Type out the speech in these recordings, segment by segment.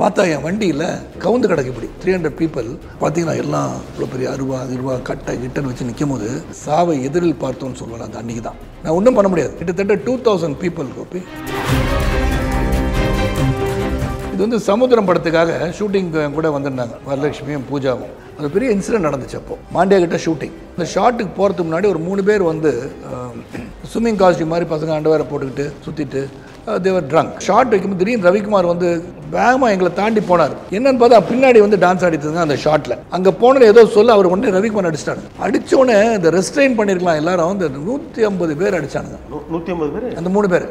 பார்த்தா என் வண்டியில் கவுந்து கிடக்கு இப்படி 300 பீப்புள் பார்த்தீங்கன்னா எல்லாம் இவ்வளோ பெரிய அருவா கட்டை கிட்டன்னு வச்சு நிற்கும் போது சாவை எதிரில் பார்த்தோன்னு சொல்லுவேன். அந்த அன்றைக்கி தான் நான் ஒன்றும் பண்ண முடியாது. கிட்டத்தட்ட 2000 பீப்புள் கோப்பி. இது வந்து சமுத்திரம் படத்துக்காக ஷூட்டிங் கூட வந்திருந்தாங்க வரலட்சுமியும் பூஜாவும். அது பெரிய இன்சிடென்ட் நடந்துச்சு. அப்போ மாண்டியா கிட்ட ஷூட்டிங். இந்த ஷாட்டுக்கு போகிறதுக்கு முன்னாடி ஒரு 3 பேர் வந்து ஸ்விம்மிங் காஸ்டியூம் மாதிரி பசங்க அண்டவேரை போட்டுக்கிட்டு சுற்றிட்டு தேவர் ட்ரங்க். ஷார்ட் வைக்கும்போது திடீர்னு ரவிக்குமார் வந்து வேகமாக எங்களை தாண்டி போனார். என்னன்னு பார்த்தா பின்னாடி வந்து டான்ஸ் ஆடிட்டு அந்த ஷாட்டில். அங்கே போனது ஏதோ சொல்ல அவர் உடனே ரவிக்குமார் அடிச்சிட்டாங்க. அடித்தோடனே இந்த ரெஸ்ட்ரெயின் பண்ணியிருக்கலாம் எல்லாரும். இந்த 150 பேர் அடிச்சானுங்க. 150 பேர் அந்த 3 பேர்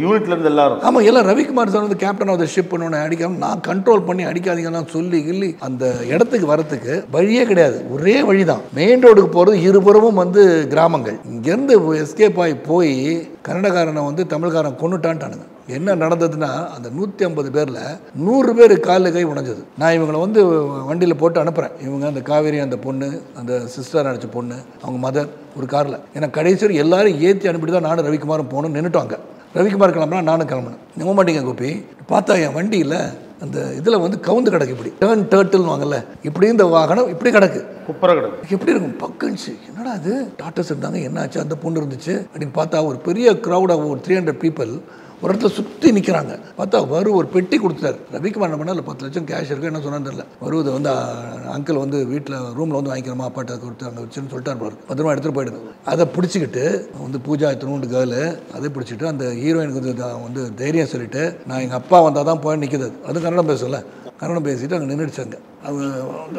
யூனிட்ல இருந்து எல்லாரும். ஆமாம், எல்லாம் ரவிக்குமார் சார் வந்து கேப்டன் ஆஃப் த ஷிப் பண்ணோன்னு அடிக்காம நான் கண்ட்ரோல் பண்ணி அடிக்காதீங்கன்னா சொல்லி கிள்ளி அந்த இடத்துக்கு வரத்துக்கு வழியே கிடையாது. ஒரே வழி தான், மெயின் ரோடுக்கு போகிறது. இருபுறமும் வந்து கிராமங்கள். இங்கேருந்து எஸ்கேப் ஆகி போய் கன்னடக்காரனை வந்து தமிழ்காரன் கொண்டுட்டான்ட்டானுங்க. என்ன நடந்ததுன்னா அந்த 150 பேரில் 100 பேர் காலில் கை உடைஞ்சது. நான் இவங்களை வந்து வண்டியில் போட்டு அனுப்புகிறேன். இவங்க அந்த காவேரி, அந்த பொண்ணு, அந்த சிஸ்டர் அடித்த பொண்ணு, அவங்க மதர் ஒரு காரில். ஏன்னா கடைசி எல்லாரும் ஏற்றி அனுப்பிட்டு தான் நானும் ரவிக்குமாரும் போகணும்னு நின்றுட்டாங்க. ரவிக்குமார் கிளம்புனா நானும் கிளம்புனேன். நம்ப மாட்டீங்க கோப்பி, பார்த்தா என் வண்டியில் அந்த இதில் வந்து கவுந்து கிடக்கு இப்படி. டேர்ன் டேர்ட்டில் வாங்கல, இப்படி இந்த வாகனம் இப்படி கிடக்கு, குப்பரை கிடக்கு. எப்படி இருக்கும் பக்கன்ச்சு. என்னடா அது டாட்டர்ஸ் இருந்தாங்க, என்னாச்சு, அந்த பொண்ணு இருந்துச்சு அப்படின்னு பார்த்தா ஒரு பெரிய க்ரௌடாக ஒரு 300 பீப்புள் ஒரு இடத்துல சுற்றி நிற்கிறாங்க. பார்த்தா ஒரு பெட்டி கொடுத்தாரு. ரவிக்குமார் என்ன பண்ணால் 10 லட்சம் கேஷ் இருக்குது, என்ன சொன்னான்னு தெரியல. வருவது வந்து அங்கிள் வந்து வீட்டில் ரூமில் வந்து வாங்கிக்கிறோமா அப்பாட்ட கொடுத்து அங்கே வச்சுன்னு சொல்லிட்டாரு பாரு. 10 ரூபா எடுத்துகிட்டு போயிடுது. அதை பிடிச்சிக்கிட்டு வந்து பூஜா எத்தனோண்டு கேர்ளு அதை பிடிச்சிட்டு அந்த ஹீரோயினுக்கு வந்து தைரியம் சொல்லிட்டு நான் எங்கள் அப்பா வந்தால் தான் போய் நிற்கிது. அது கன்னடம் பேசல, கன்னடம் பேசிட்டு அங்கே நின்றுடுச்சாங்க. அவங்க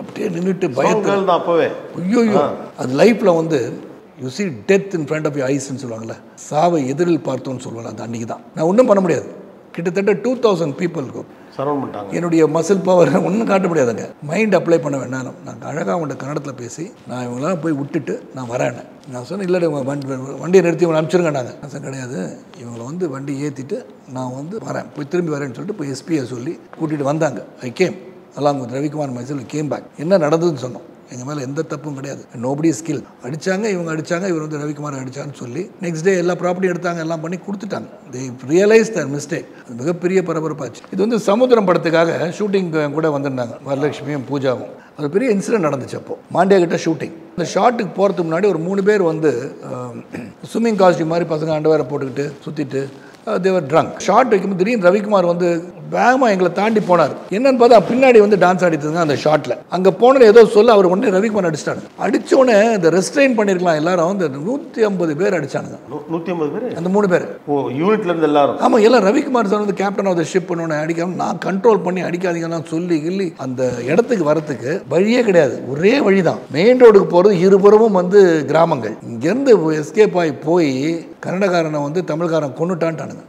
அப்படியே நின்றுட்டு பயத்தில் அப்போவே ஐயோ அது லைஃப்பில் வந்து you see death in front of you ஐஸ்ன்னு சொல்லுவாங்கள்ல, சாவை எதிரில் பார்த்தோன்னு சொல்லுவேன். அந்த அன்றைக்கி தான் நான் ஒன்றும் பண்ண முடியாது. கிட்டத்தட்ட 2000 பீப்புளுக்கு சரௌண்ட் பண்ணிட்டாங்க. என்னுடைய மசில் பவர் ஒன்றும் காட்ட முடியாதுங்க. மைண்ட் அப்ளை பண்ண வேண்டாம். நான் அழகாக அவங்கள்ட்ட கன்னடத்தில் பேசி நான் இவங்களாம் போய் விட்டுட்டு நான் வரேன். நான் சொன்னேன் இல்லை வண்டியை நிறுத்தி இவங்களை அனுப்பிச்சிருங்க. நான் சார் கிடையாது, இவங்களை வந்து வண்டி ஏற்றிட்டு நான் வந்து வரேன், போய் திரும்பி வரேன்னு சொல்லிட்டு போய் எஸ்பியை சொல்லி கூட்டிகிட்டு வந்தாங்க. I came along with Ravikumar myself came back. என்ன நடந்ததுன்னு சொன்னோம். எங்கள் மேலே எந்த தப்பும் கிடையாது. Nobody skill. அடித்தாங்க, இவங்க அடித்தாங்க, இவர் வந்து ரவிக்குமார் அடித்தான்னு சொல்லி நெக்ஸ்ட் டே எல்லா ப்ராப்பர்ட்டி எடுத்தாங்க, எல்லாம் பண்ணி கொடுத்துட்டாங்க. They realise their mistake. அது மிகப்பெரிய பரபரப்பாச்சு. இது வந்து சமுத்திரம் படத்துக்காக ஷூட்டிங் கூட வந்திருந்தாங்க வரலட்சுமியும் பூஜாவும். அது பெரிய இன்சிடென்ட் நடந்துச்சு. அப்போ மாண்டியா கிட்ட ஷூட்டிங். இந்த ஷாட்டுக்கு போகிறதுக்கு முன்னாடி ஒரு 3 பேர் வந்து ஸ்விம்மிங் காஸ்டியூம் மாதிரி பசங்க அண்டவேரை போட்டுக்கிட்டு சுற்றிட்டு தேவர் ட்ரங்க். ஷார்ட் வைக்கும்போது திடீர்னு ரவிக்குமார் வந்து வேகமாக எங்களை தாண்டி போனார். என்னன்னு பார்த்தா பின்னாடி வந்து டான்ஸ் ஆடிட்டு அந்த ஷாட்டில். அங்கே போனது ஏதோ சொல்ல அவர் உடனே ரவிக்குமார் அடிச்சிட்டாங்க. அடித்தோடனே இந்த ரெஸ்ட்ரெயின் பண்ணியிருக்கலாம் எல்லாரும். இந்த 150 பேர் அடிச்சானுங்க. 150 பேர் அந்த 3 பேர் யூனிட்ல இருந்து எல்லாரும். ஆமாம், எல்லாம் ரவிக்குமார் சார் வந்து கேப்டன் ஆஃப் த ஷிப் பண்ணோன்னு அடிக்காம நான் கண்ட்ரோல் பண்ணி அடிக்காதீங்கன்னா சொல்லி கிள்ளி அந்த இடத்துக்கு வரத்துக்கு வழியே கிடையாது. ஒரே வழி தான், மெயின் ரோடுக்கு போகிறது. இருபுறமும் வந்து கிராமங்கள். இங்கேருந்து எஸ்கேப் ஆகி போய் கன்னடக்காரனை வந்து தமிழ்காரன் கொண்டுட்டான்ட்டானுங்க.